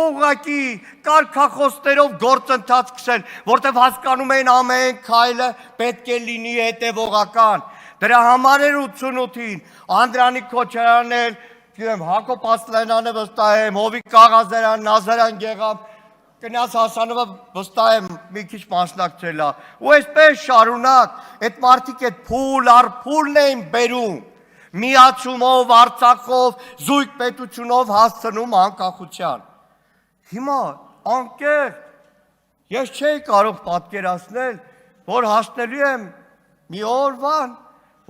ուղղակի կարգախոսներով գործընթաց սկսել, որտեղ հասկանում են ամեն քայլը պետք է լինի հետևողական։ Դրա համար էր 88-ին Անդրանիկ Քոչարյանն էլ, Հակոբ Ասլանյանը վստահ եմ, Հովիկ Աղազարյան, Նազարյան Գեղամ, Կնյազ Հասանովը վստահ եմ մի քիչ մասնակցել է, ու այսպես շարունակ, այդ մարդիկ այդ փուլ առ փուլն էին բերում, միացումով, Արցախով, զույգ պետությունով հասցնում անկախության։ Հիմա անկեղծ, ես չէի կարող պատկերացնել, որ հասնելու եմ մի օրվան,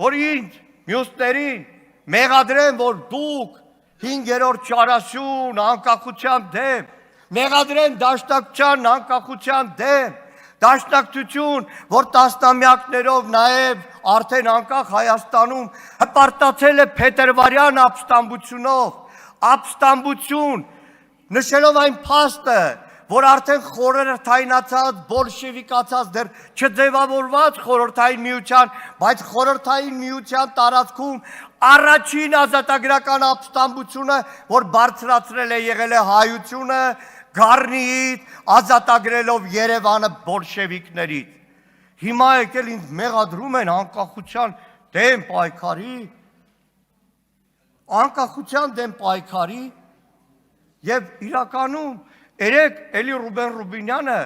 որ ինձ, մյուսներին մեղադրեն, որ դուք 5-րդ ճարասյուն անկախության դեմ, մեղադրեն դաշնակցության անկախության դեմ, դաշնակցություն, որ տասնամյակներով նաև արդեն անկախ Հայաստանում հպարտացել է փետրվարյան ապստամբությունով, ապստամբություն, նշելով այն փաստը, որ արդեն խորհրդայնացած, բոլշևիկացած, դեռ չձևավորված խորհրդային միության, բայց խորհրդային միության տարածքում առաջին ազատագրական ապստամբությունը, որ բարձրացրել է եղել է հայությունը, Գառնիից, ազատագրելով Երևանը բոլշևիկներից։ Հիմա եկել ինձ մեղադրում են անկախության դեմ պայքարի, անկախության դեմ պայքարի, եւ իրականում երեք էլի Ռուբեն Ռուբինյանը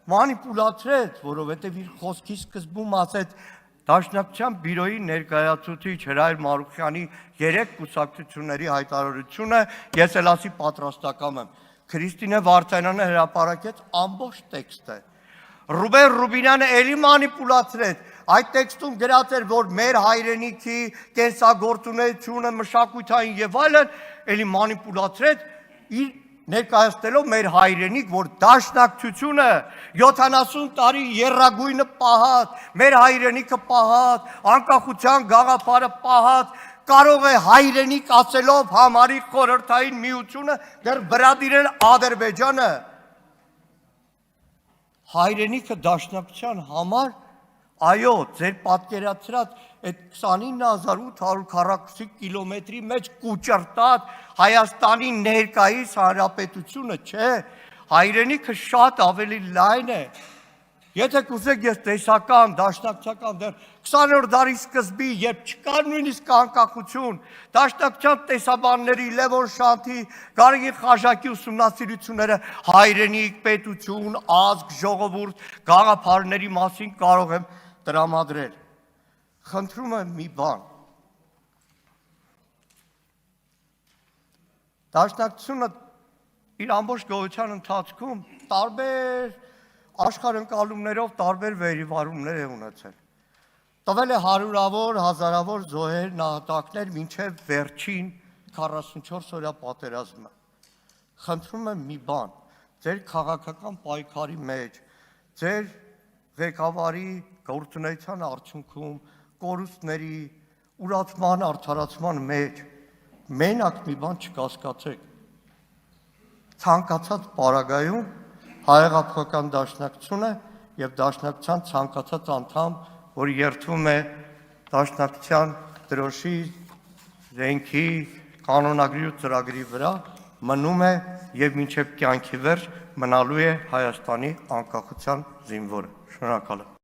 մանիպուլացրեց, որովհետև իր խոսքի սկզբում ասեց Դաշնակցության բյուրոյի ներկայացուցիչ Հրայր Մարուխյանի 3 կուսակցությունների հայտարարությունը, ես էլ ասի պատրաստական եմ։ Քրիստինե Վարդանյանը հրապարակեց ամբողջ տեքստը։ Ռուբեն Ռուբինյանը էլի մանիպուլացրեց, այդ տեքստում գրած էր, որ մեր հայրենիքի կենսագործունեությունը, մշակութային եւ այլն, էլի մանիպուլացրեց իր ներկայացնելով մեր հայրենիք, որ դաշնակցությունը 70 տարի եռագույնը պահած, մեր հայրենիքը պահած, անկախության գաղափարը պահած, կարող է հայրենիք ասելով համարի խորհրդային միությունը դեռ բրադիրել Ադրբեջանը։ Հայրենիքը դաշնակցության համար, այո, ձեր պատկերացրած այդ 29840 կիլոմետրի մեջ կուճռտած Հայաստանի ներկայիս հանրապետությունը չէ, հայրենիքը շատ ավելի լայն է։ Եթե կուզեք ես տեսական, դաշնակցական դեռ 20-րդ դարի սկզբի, երբ չկար նույնիսկ անկախություն, դաշնակցության տեսաբանների Լևոն Շանթի, Գարեգին Խաժակի ուսումնասիրությունները հայրենիք, պետություն, ազգ, ժողովուրդ, գաղափարների մասին կարող եմ տրամադրել։ Խնդրում եմ մի բան։ Դաշնակցությունը իր ամբողջ գոյության ընթացքում տարբեր աշխարհընկալումներով տարբեր վերիվարումներ է ունեցել։ Տվել է հարյուրավոր, հազարավոր զոհեր, նահատակներ մինչև վերջին 44-օրյա պատերազմը։ Խնդրում եմ մի բան, ձեր քաղաքական պայքարի մեջ, ձեր ղեկավարի գործունեության արդյունքում, կորուստների, ուրացման, արդարացման մեջ մենակ մի բան չկասկածեք։ Ցանկացած պարագայում հայեղափոխական դաշնակցությունը եւ դաշնակցության ցանկացած անդամ, որ երթվում է դաշնակցության դրոշի, զենքի, կանոնագրի ու ծրագրի վրա, մնում է եւ մինչեւ կյանքի վերջ մնալու է Հայաստանի անկախության զինվորը։ Շնորհակալ եմ։